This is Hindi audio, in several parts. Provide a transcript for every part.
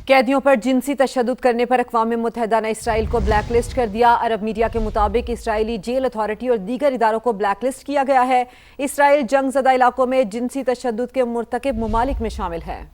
कैदियों पर जिनसी तशद्दुद करने पर अक़वाम मुत्तहिदा ने इसराइल को ब्लैक लिस्ट कर दिया। अरब मीडिया के मुताबिक इसराइली जेल अथॉरिटी और दीगर इदारों को ब्लैक लिस्ट किया गया है। इसराइल जंगज़दा इलाकों में जिनसी तशद्दुद के मुर्तकिब ममालिक में शामिल है।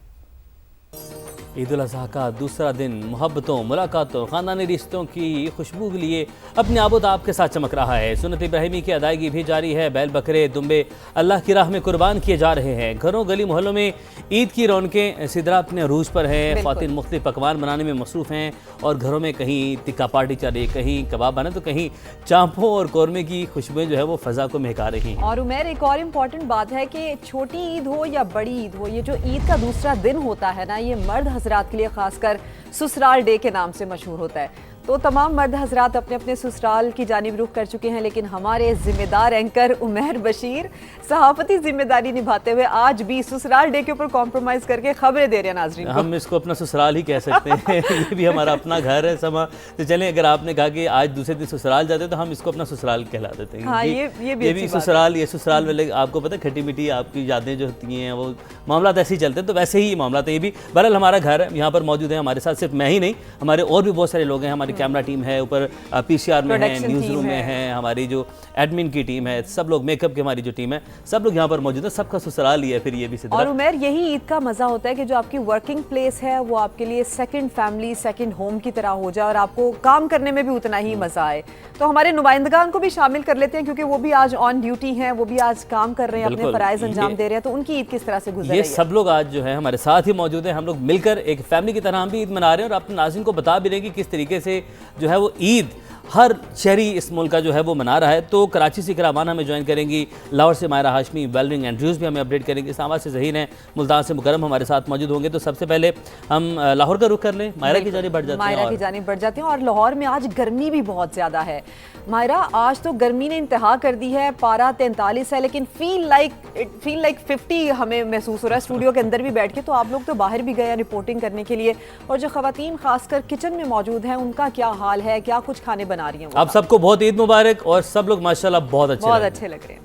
ईद उल अज़हा का दूसरा दिन मोहब्बतों, मुलाकातों, ख़ानदानी रिश्तों की खुशबू के लिए अपने आबोताब के साथ चमक रहा है। सुन्नत इब्राहिमी की अदायगी भी जारी है। बैल बकरे दुम्बे अल्लाह की राह में कुर्बान किए जा रहे हैं। घरों गली मोहल्लों में ईद की रौनकें सिदरा अपने अरूज पर हैं। ख़वातीन मुख्तलिफ पकवान बनाने में मसरूफ़ हैं और घरों में कहीं टिक्का पार्टी चल रही, कहीं कबाब बना तो कहीं चांपों और कौरमे की खुशबुएं जो है वो फ़ज़ा को महका रही हैं। और उमर, एक और इम्पॉर्टेंट बात है कि छोटी ईद हो या बड़ी ईद हो, ये जो ईद का दूसरा दिन होता है ना, ये मर्द हजरात के लिए खासकर ससुराल डे के नाम से मशहूर होता है। तो तमाम मर्द हजरात अपने अपने ससुराल की जानिब रुख कर चुके हैं, लेकिन हमारे जिम्मेदार एंकर उमर बशीर सहाफती जिम्मेदारी निभाते हुए आज भी ससुराल डे के ऊपर कॉम्प्रोमाइज करके खबरें दे रहे हैं नाज़रीन को। हम इसको अपना ससुराल ही कह सकते हैं। ये भी हमारा अपना घर है समा। तो चलें, अगर आपने कहा कि आज दूसरे दिन ससुराल जाते तो हम इसको अपना ससुराल कहला देते हैं। हाँ, ये भी ससुराल, ये ससुराल वाले आपको पता है खट्टी मीठी आपकी यादें जो होती हैं वो मामला ऐसे ही चलते हैं। तो वैसे ही मामला ये भी बहरहाल हमारा घर है, यहाँ पर मौजूद है हमारे साथ। सिर्फ मैं ही नहीं, हमारे और भी बहुत सारे लोग हैं। हमारी कैमरा टीम है, ऊपर पीसीआर में है, न्यूज़ रूम में है, हमारी जो एडमिन की टीम है, सब लोग, मेकअप की हमारी जो टीम है, सब लोग यहाँ पर मौजूद है। सबका ससुराल ही है फिर ये भी सिद्रा। और उमर, यही ईद का मजा होता है कि जो आपकी वर्किंग प्लेस है वो आपके लिए सेकंड फैमिली, सेकंड होम की तरह हो जाए और आपको काम करने में भी उतना ही मजा आए। तो हमारे नुमाइंदगान को भी शामिल कर लेते हैं, क्योंकि वो भी आज ऑन ड्यूटी हैं, वो भी आज काम कर रहे हैं, अपने फराइज अंजाम दे रहे हैं। तो उनकी ईद किस तरह से गुजर रही है? ये सब लोग आज जो है हमारे साथ ही मौजूद है। हम लोग मिलकर एक फैमिली की तरह हम भी ईद मना रहे हैं और अपने नाज़रीन को बता भी रहे हैं कि किस तरीके से जो है वो ईद हर शहरी इस मुल्क का जो है वो मना रहा है। तो कराची से करामान हमें ज्वाइन करेंगी, लाहौर से मायरा हाशमी, वेलरिंग एंड्रयूज़ भी हमें अपडेट करेंगे, इस्लामाबाद से ज़हीर हैं, मुल्तान से मुकरम हमारे साथ मौजूद होंगे। तो सबसे पहले हम लाहौर का रुख कर लें। मायरा की जानिब बढ़ जाते हैं। मायरा की जानिब बढ़ जाते हैं। और लाहौर में आज गर्मी भी बहुत ज़्यादा है। मायरा, आज तो गर्मी ने इंतहा कर दी है। पारा 43 है, लेकिन फील लाइक 50 हमें महसूस हो रहा है स्टूडियो के अंदर भी बैठ के। तो आप लोग तो बाहर भी गए रिपोर्टिंग करने के लिए, और जो ख़वातीन खासकर किचन में मौजूद हैं उनका क्या हाल है, क्या कुछ खाने बना रही हैं? आप सबको बहुत ईद मुबारक। और सब लोग माशाल्लाह बहुत अच्छे लग रहे हैं।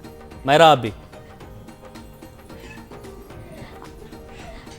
मायरा, आप भी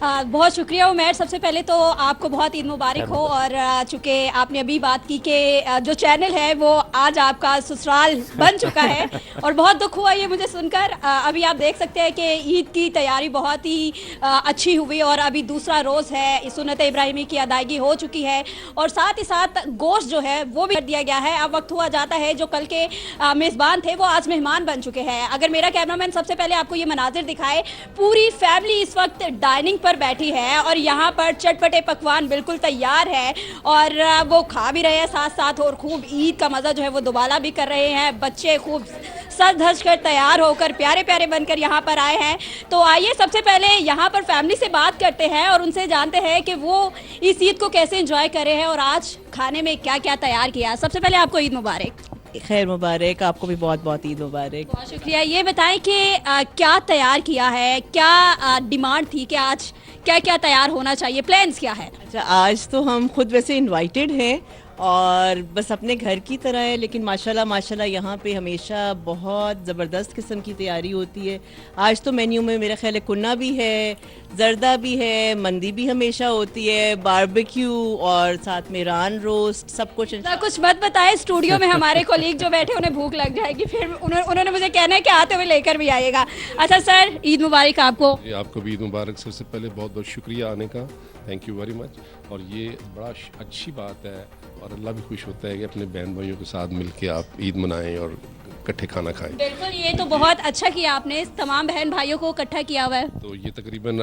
बहुत शुक्रिया उमर। सबसे पहले तो आपको बहुत ईद मुबारक हो। और चूँकि आपने अभी बात की कि जो चैनल है वो आज आपका ससुराल बन चुका है और बहुत दुख हुआ ये मुझे सुनकर। अभी आप देख सकते हैं कि ईद की तैयारी बहुत ही अच्छी हुई और अभी दूसरा रोज़ है, सुन्नत इब्राहिमी की अदायगी हो चुकी है और साथ ही साथ गोश्त जो है वो भी कर दिया गया है। अब वक्त हुआ जाता है जो कल के मेज़बान थे वो आज मेहमान बन चुके हैं। अगर मेरा कैमरामैन सबसे पहले आपको ये मनाजिर दिखाए, पूरी फैमिली इस वक्त डाइनिंग पर बैठी है और यहाँ पर चटपटे पकवान बिल्कुल तैयार है और वो खा भी रहे हैं साथ साथ और खूब ईद का मज़ा जो है वो दोबारा भी कर रहे हैं। बच्चे खूब सज धज कर तैयार होकर प्यारे प्यारे बनकर यहाँ पर आए हैं। तो आइए सबसे पहले यहाँ पर फैमिली से बात करते हैं और उनसे जानते हैं कि वो इस ईद को कैसे एंजॉय कर रहे हैं और आज खाने में क्या क्या तैयार किया। सबसे पहले आपको ईद मुबारक। खैर मुबारक, आपको भी बहुत बहुत ईद मुबारक। बहुत शुक्रिया। ये बताएं कि क्या तैयार किया है, क्या डिमांड थी कि आज क्या क्या तैयार होना चाहिए, प्लान्स क्या है? अच्छा, आज तो हम खुद वैसे इनवाइटेड हैं और बस अपने घर की तरह है, लेकिन माशाल्लाह माशाल्लाह यहाँ पे हमेशा बहुत ज़बरदस्त किस्म की तैयारी होती है। आज तो मेन्यू में मेरा ख्याल है कुन्ना भी है, जर्दा भी है, मंदी भी हमेशा होती है, बारबेक्यू और साथ में रान रोस्ट, सब कुछ। कुछ मत बताएं, स्टूडियो में हमारे कोलीग जो बैठे उन्हें भूख लग जाएगी, फिर उन्होंने मुझे कहना है कि आते हुए लेकर भी आइएगा। अच्छा सर, ईद मुबारक आपको। आपको भी ईद मुबारक। सबसे पहले बहुत बहुत शुक्रिया आने का, थैंक यू वेरी मच। और ये बड़ा अच्छी बात है और अल्लाह भी खुश होता है कि अपने बहन भाइयों के साथ मिलके आप ईद मनाएं और इकट्ठे खाना खाएं। बिल्कुल, ये तो बहुत अच्छा किया आपने, तमाम बहन भाइयों को इकट्ठा किया हुआ है। तो ये तकरीबन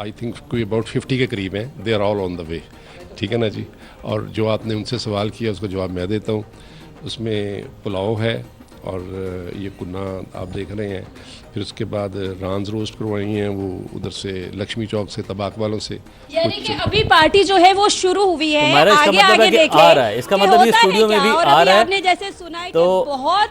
आई थिंक कोई अबाउट 50 के करीब हैं, they are all on the way. ठीक है ना जी। और जो आपने उनसे सवाल किया उसका जवाब मैं देता हूँ। उसमें पुलाव है और ये कुन्ना आप देख रहे हैं, फिर उसके बाद रान्स रोस्ट करवाई हैं वो उधर से लक्ष्मी चौक से, तबाक वालों से। यानी कि अभी पार्टी जो है वो शुरू हुई है, तो आगे आगे देखें आ रहा है। इसका मतलब ये स्टूडियो में भी आ रहा है। आपने जैसे सुना है तो कि बहुत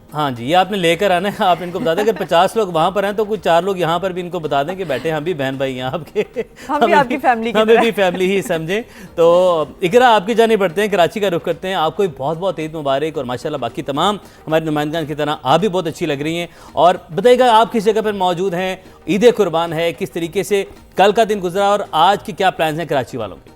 हाँ जी, ये आपने लेकर आना है। आप इनको बता दें अगर 50 लोग वहाँ पर हैं तो कुछ 4 लोग यहाँ पर भी इनको बता दें कि बैठे हम भी बहन भाई हैं आपके, हम भी आपकी फैमिली की हमें तरह। भी फैमिली ही समझें। तो इकरा आपकी जाने पड़ते हैं, कराची का रुख करते हैं। आपको भी बहुत बहुत ईद मुबारक और माशाल्लाह बाकी तमाम हमारे नुमाइंदान की तरह आप भी बहुत अच्छी लग रही हैं। और बताइएगा आप किस जगह पर मौजूद हैं, ईद कुर्बान है, किस तरीके से कल का दिन गुजरा और आज के क्या प्लान हैं कराची वालों के?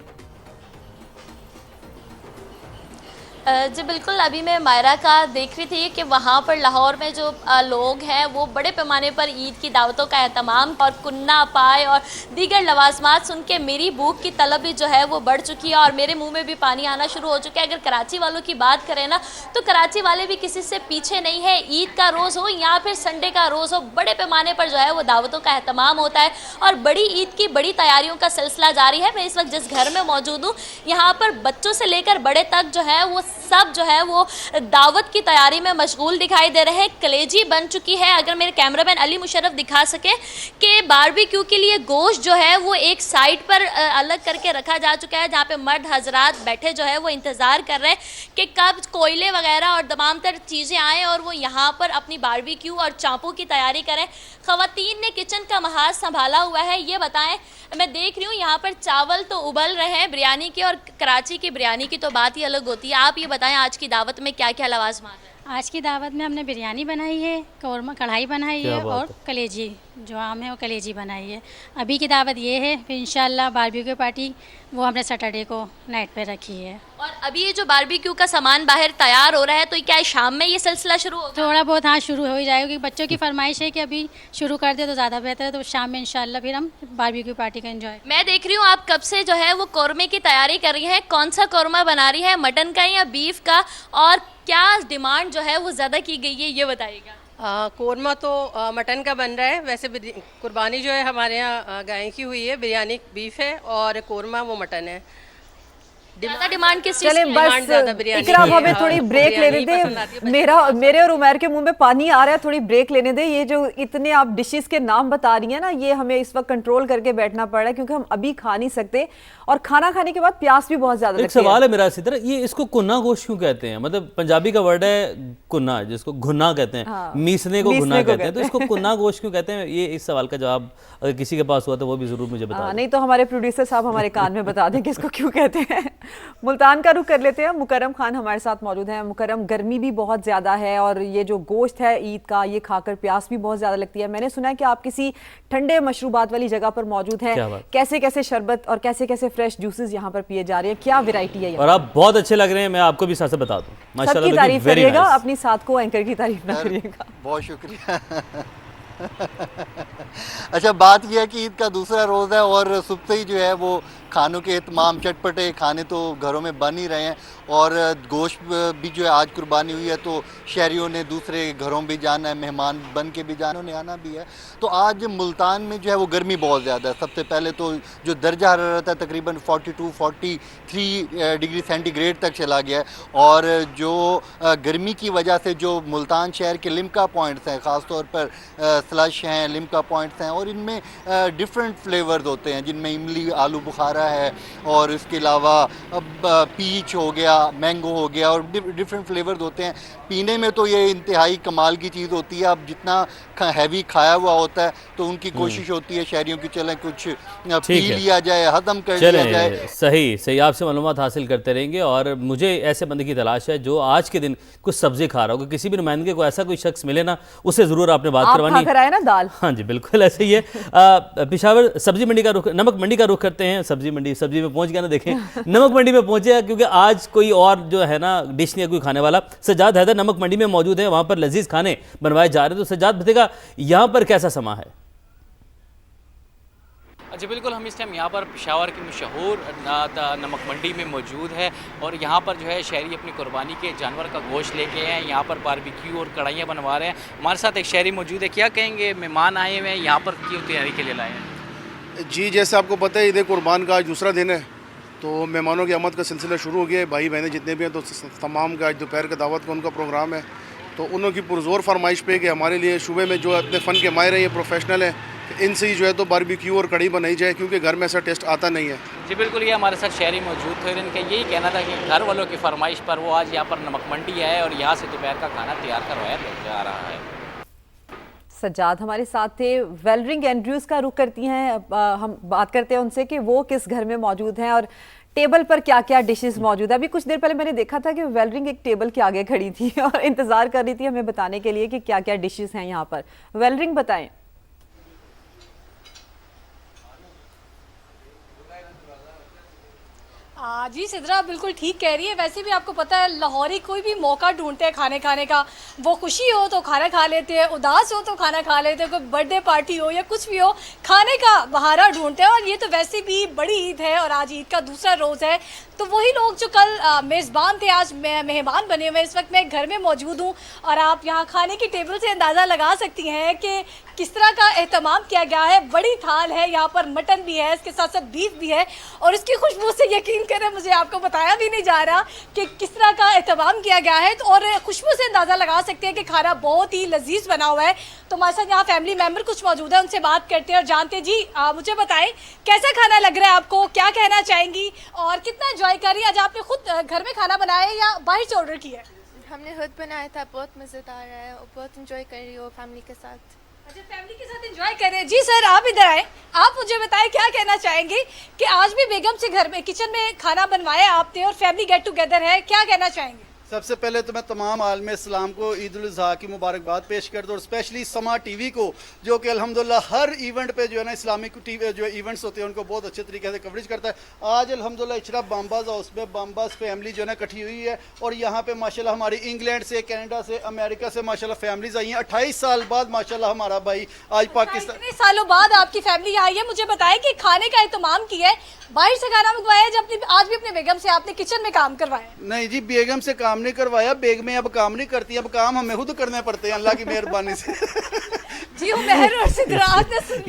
जी बिल्कुल, अभी मैं मायरा का देख रही थी कि वहाँ पर लाहौर में जो लोग हैं वो बड़े पैमाने पर ईद की दावतों का एहतमाम और कुन्ना पाए और दीगर लवाजमात सुन के मेरी भूख की तलब भी जो है वो बढ़ चुकी है और मेरे मुंह में भी पानी आना शुरू हो चुका है। अगर कराची वालों की बात करें ना तो कराची वाले भी किसी से पीछे नहीं है। ईद का रोज़ हो या फिर संडे का रोज़ हो, बड़े पैमाने पर जो है वो दावतों का एहतमाम होता है और बड़ी ईद की बड़ी तैयारियों का सिलसिला जारी है। मैं इस वक्त जिस घर में मौजूद हूँ यहाँ पर बच्चों से लेकर बड़े तक जो है वो सब जो है वो दावत की तैयारी में मशगूल दिखाई दे रहे हैं। कलेजी बन चुकी है। अगर मेरे कैमरामैन अली मुशर्रफ दिखा सके कि बारबेक्यू के लिए गोश्त जो है वो एक साइड पर अलग करके रखा जा चुका है, जहाँ पे मर्द हजरात बैठे जो है वो इंतज़ार कर रहे हैं कि कब कोयले वगैरह और तमाम तर चीज़ें आएँ और वो यहाँ पर अपनी बारबेक्यू और चांपों की तैयारी करें। ख़वातीन ने किचन का महाज संभाला हुआ है। ये बताएं, मैं देख रही हूँ यहाँ पर चावल तो उबल रहे हैं बिरयानी के, और कराची की बिरयानी की तो बात ही अलग होती है। आप ये बताएं आज की दावत में क्या क्या लवाजमात है? आज की दावत में हमने बिरयानी बनाई है, कौरमा कढ़ाई बनाई क्या है बात और है। कलेजी जो आम है वो कलेजी बनाई है। अभी की दावत ये है, फिर इंशाल्लाह बारबेक्यू पार्टी वो हमने सैटरडे को नाइट पे रखी है। और अभी ये जो बारबेक्यू का सामान बाहर तैयार हो रहा है तो क्या है, शाम में ये सिलसिला शुरू होगा? थोड़ा बहुत हाँ शुरू हो ही जाएगा क्योंकि बच्चों की फरमाइश है कि अभी शुरू कर दे तो ज़्यादा बेहतर है। तो शाम में इंशाल्लाह फिर हम बारबेक्यू पार्टी का एंजॉय। मैं देख रही हूँ आप कब से जो है वो कौरमे की तैयारी कर रही हैं। कौन सा कौरमा बना रही है, मटन का या बीफ का, और क्या डिमांड जो है वो ज़्यादा की गई है ये बताइएगा। कोरमा तो मटन का बन रहा है। वैसे कुर्बानी जो है हमारे यहाँ गाय की हुई है, बिरयानी बीफ है और कोरमा वो मटन है। ज़्यादा डिमांड किस चीज़ चले की? डिमांड ज़्यादा बस बिरयानी इकरा, की हमें है। थोड़ी हाँ, ब्रेक लेने बिरयानी पसंद आती है दे। मेरे और उमर के मुंह में पानी आ रहा है, थोड़ी ब्रेक लेने दे। ये जो इतने आप डिशेस के नाम बता रही हैं ना, ये हमें इस वक्त कंट्रोल करके बैठना पड़ रहा है क्योंकि हम अभी खा नहीं सकते और खाना खाने के बाद प्यास भी बहुत ज्यादा एक लगती है। सवाल है मेरा इसी तरह, ये इसको कुन्ना गोश्त क्यों कहते हैं? मतलब पंजाबी का वर्ड है कुन्ना, जिसको घुन्ना कहते हैं। हाँ, मीसने को मीसने घुन्ना को कहते हैं। तो कहते इसको कुन्ना गोश्त क्यों कहते हैं? ये इस सवाल का जवाब अगर किसी के पास हुआ तो वो भी जरूर मुझे बता दें। नहीं तो हमारे प्रोड्यूसर साहब हमारे कान में बता दें कि इसको क्यों कहते हैं। मुल्तान का रुख कर लेते हैं। मुकर्रम खान हमारे साथ मौजूद हैं। मुकर्रम, गर्मी भी बहुत ज्यादा है और ये जो गोश्त है ईद का, ये खाकर प्यास भी बहुत ज्यादा लगती है। मैंने सुना है कि आप किसी ठंडे मशरूबात वाली जगह पर मौजूद हैं। क्या बात। कैसे कैसे शरबत और कैसे कैसे फ्रेश जूसेस यहाँ पर पिए जा रहे हैं, क्या वैरायटी है यहाँ? और आप बहुत अच्छे लग रहे हैं, मैं आपको भी साथ से बता दूं। माशाल्लाह, सबकी तारीफ very करिएगा, nice। अपनी साथ को एंकर की तारीफ ना करिएगा। बहुत शुक्रिया। अच्छा, बात यह है कि ईद का दूसरा रोज़ है और सुबह से ही जो है वो खानों के इत्माम, चटपटे खाने तो घरों में बन ही रहे हैं और गोश्त भी जो है आज कुर्बानी हुई है तो शहरियों ने दूसरे घरों भी जाना है, मेहमान बन के भी जाना ने आना भी है। तो आज मुल्तान में जो है वो गर्मी बहुत ज़्यादा है। सबसे पहले तो जो दर्जा हरारत है तकरीबन 42-43 डिग्री सेंटीग्रेड तक चला गया है और जो गर्मी की वजह से जो मुल्तान शहर के लिम्का पॉइंट्स हैं, ख़ास तौर पर स्लश हैं, लिम्का पॉइंट्स हैं और इनमें डिफरेंट फ्लेवर्स होते हैं जिनमें इमली, आलू बुखारा है और इसके अलावा पीच हो गया, मैंगो हो गया और डिफरेंट फ्लेवर्स होते हैं। पीने में तो ये इंतहाई कमाल की चीज़ होती है। अब जितना हैवी खाया हुआ होता है तो उनकी कोशिश होती है शहरियों की, चलें कुछ पी है। लिया जाए, हजम कर लिया जाए। चलें, सही सही आपसे मालूमात हासिल करते रहेंगे और मुझे ऐसे बंदे की तलाश है जो आज के दिन कुछ सब्जी खा रहा होगा। किसी भी नुमाइंदे को ऐसा कोई शख्स मिले ना, उससे ज़रूर आपने बात आप करवानी। खाकर आए ना दाल। हाँ जी, बिल्कुल ऐसे ही है। पेशावर सब्जी मंडी का रुख, नमक मंडी का रुख करते हैं। सब्जी मंडी, सब्जी में पहुंच गया ना, देखें नमक मंडी में पहुंचे क्योंकि आज कोई और जो है ना डिश नहीं है कोई खाने वाला। सज्जाद हैदर नमक मंडी में मौजूद है, वहां पर लजीज खाने बनवाए जा रहे हैं। तो सज्जाद बताएगा यहाँ पर कैसा समा है? जी बिल्कुल, हम इस टाइम यहाँ पर पेशावर की मशहूर नमक मंडी में मौजूद है और यहाँ पर जो है शहरी अपनी कुर्बानी के जानवर का गोश्त लेके आए हैं। यहाँ पर बारबेक्यू और कढ़ाइयाँ बनवा रहे हैं। हमारे साथ एक शहरी मौजूद है, क्या कहेंगे? मेहमान आए हुए हैं, यहाँ पर क्यों तैयारी के लिए लाए हैं? जी, जैसे आपको पता है ईद कुर्बान का आज दूसरा दिन है तो मेहमानों की आमद का सिलसिला शुरू हो गया है। भाई बहनें जितने भी हैं तो तमाम का आज दोपहर का दावत का उनका प्रोग्राम है। तो उनकी पुरजोर फरमाइश पे कि हमारे लिए शुबे में जो अपने फ़न के माहिर हैं, ये प्रोफेशनल हैं, इनसे ही जो है तो बारबेक्यू और कढ़ी बनाई जाए, क्योंकि घर में ऐसा टेस्ट आता नहीं है। जी बिल्कुल, ये हमारे साथ शहरी मौजूद थे और इनका यही कहना था कि घर वालों की फरमाइश पर वो आज यहाँ पर नमक मंडी आए और यहाँ से दोपहर का खाना तैयार करवाया जा रहा है। सज्जाद हमारे साथ थे। वेलरिंग एंड्रयूज़ का रुख करती हैं, हम बात करते हैं उनसे कि वो किस घर में मौजूद हैं और टेबल पर क्या क्या डिशेस मौजूद है। अभी कुछ देर पहले मैंने देखा था कि वेलरिंग एक टेबल के आगे खड़ी थी और इंतजार कर रही थी हमें बताने के लिए कि क्या क्या डिशेस हैं यहाँ पर। वेलरिंग बताएं। जी सिद्रा बिल्कुल ठीक कह रही है। वैसे भी आपको पता है लाहौरी कोई भी मौका ढूंढते हैं खाने खाने का, वो खुशी हो तो खाना खा लेते हैं, उदास हो तो खाना खा लेते हैं, कोई बर्थडे पार्टी हो या कुछ भी हो, खाने का बहाना ढूंढते हैं। और ये तो वैसे भी बड़ी ईद है और आज ईद का दूसरा रोज़ है, तो वही लोग जो कल मेज़बान थे आज मेहमान बने हुए। इस वक्त मैं घर में मौजूद हूँ और आप यहाँ खाने की टेबल से अंदाज़ा लगा सकती हैं कि किस तरह का एहतमाम किया गया है। बड़ी थाल है, यहाँ पर मटन भी है, इसके साथ साथ बीफ भी है और इसकी खुशबू से यकीन करें मुझे आपको बताया भी नहीं जा रहा कि किस तरह का एहतमाम किया गया है। और खुशबू से अंदाज़ा लगा सकते हैं कि खाना बहुत ही लजीज बना हुआ है। तो हमारे साथ यहाँ फैमिली मेम्बर कुछ मौजूद है, उनसे बात करते हैं और जानते हैं। जी मुझे बताएं कैसा खाना लग रहा है आपको, क्या कहना चाहेंगी और कितना एंजॉय कर रही है? आज आपने खुद घर में खाना बनाया है या बाहर से ऑर्डर किया है? हमने खुद बनाया था, बहुत मज़ेदार है और बहुत एंजॉय कर रही हो फैमिली के साथ। अच्छा, फैमिली के साथ एंजॉय कर रहे हैं। जी सर आप इधर आए, आप मुझे बताएं क्या कहना चाहेंगे कि आज भी बेगम से घर में किचन में खाना बनवाया आपने और फैमिली गेट टुगेदर है, क्या कहना चाहेंगे? सबसे पहले तो मैं तमाम आलम इस्लाम को ईद उल अज़हा की मुबारकबाद पेश करता हूँ और स्पेशली समा टीवी को, जो कि अल्हम्दुलिल्लाह हर इवेंट पे जो है ना इस्लामिक टीवी जो इवेंट्स होते हैं उनको बहुत अच्छे तरीके से कवरेज करता है। आज अल्हम्दुलिल्लाह इचरा बाम्बाज हाउस में बाम्बाज फैमिली जो है ना इकट्ठी हुई है और यहाँ पे माशाल्लाह हमारी इंग्लैंड से, कनाडा से, अमेरिका से माशाल्लाह फैमिलीज आई हैं। 28 साल बाद माशाल्लाह हमारा भाई आज पाकिस्तान, इतने सालों बाद आपकी फैमिली आई है। मुझे बताएं कि खाने का एहतमाम किया है, बाहर से खाना मंगवाया है, जब आज भी अपने बेगम से आपने किचन में काम करवाया? नहीं जी, बेगम से काम नहीं करवाया, बेगमें अब काम नहीं करती, अब काम हमें खुद करने पड़ते हैं अल्लाह की मेहरबानी से। जी उमर और सिद्रा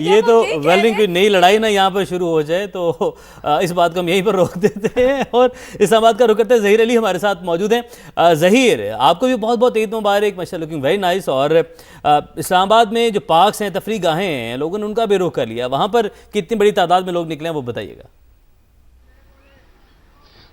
ये तो वेलरिंग की नई लड़ाई ना यहाँ पर शुरू हो जाए तो इस बात को हम यहीं पर रोक देते हैं और इस्लामाबाद का रुख करते हैं। ज़हीर अली हमारे साथ मौजूद हैं। ज़हीर, आपको भी बहुत बहुत ईद मुबारक, माशाल्लाह लुकिंग वेरी नाइस। और इस्लामाबाद में जो पार्क्स हैं, तफरी गाहें हैं, लोगों ने उनका भी रुख कर लिया, वहाँ पर कितनी बड़ी तादाद में लोग निकले हैं वो बताइएगा।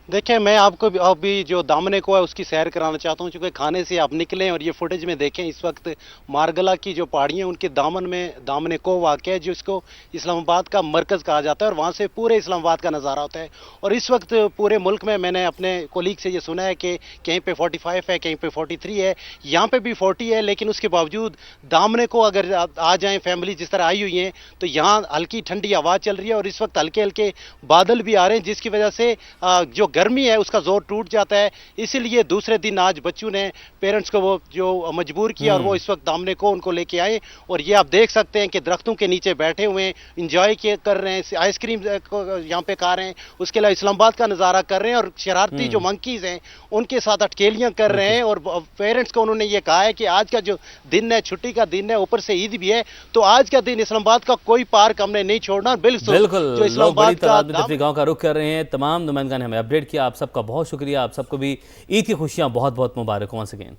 देखिए, मैं आपको अभी जो दामने को है उसकी सैर कराना चाहता हूँ, चूँकि खाने से आप निकलें और ये फुटेज में देखें। इस वक्त मारगला की जो पहाड़ियाँ उनके दामन में दामने को वाक़ है, जिसको इस्लामाबाद का मरकज़ कहा जाता है और वहाँ से पूरे इस्लामाबाद का नज़ारा होता है। और इस वक्त पूरे मुल्क में मैंने अपने कोलीग से ये सुना है कि कहीं पे 45 है, कहीं पे 43 है, यहाँ पे भी 40 है, लेकिन उसके बावजूद दामने को अगर आ जाएँ फैमिली जिस तरह आई हुई हैं तो यहाँ हल्की ठंडी हवा चल रही है और इस वक्त हल्के हल्के बादल भी आ रहे हैं, जिसकी वजह से जो गर्मी है उसका जोर टूट जाता है। इसीलिए दूसरे दिन आज बच्चों ने पेरेंट्स को वो जो मजबूर किया और वो इस वक्त दामने को उनको लेके आए और ये आप देख सकते हैं कि दरख्तों के नीचे बैठे हुए हैं, इंजॉय कर रहे हैं, आइसक्रीम यहाँ पे खा रहे हैं, उसके अलावा इस्लामाबाद का नज़ारा कर रहे हैं और शरारती जो मंकीज़ हैं उनके साथ अटकेलियाँ कर रहे हैं। और पेरेंट्स को उन्होंने ये कहा है कि आज का जो दिन है, छुट्टी का दिन है, ऊपर से ईद भी है, तो आज का दिन इस्लामाबाद का कोई पार्क हमने नहीं छोड़ना। बिल्कुल जो इस्लामाबाद गाँव का रुख कर रहे हैं। तमाम नुमाइंदगान ने हमें अपडेट किया। आप सबका बहुत शुक्रिया, आप सबको भी ईद की खुशियाँ बहुत बहुत मुबारक हो। Once again.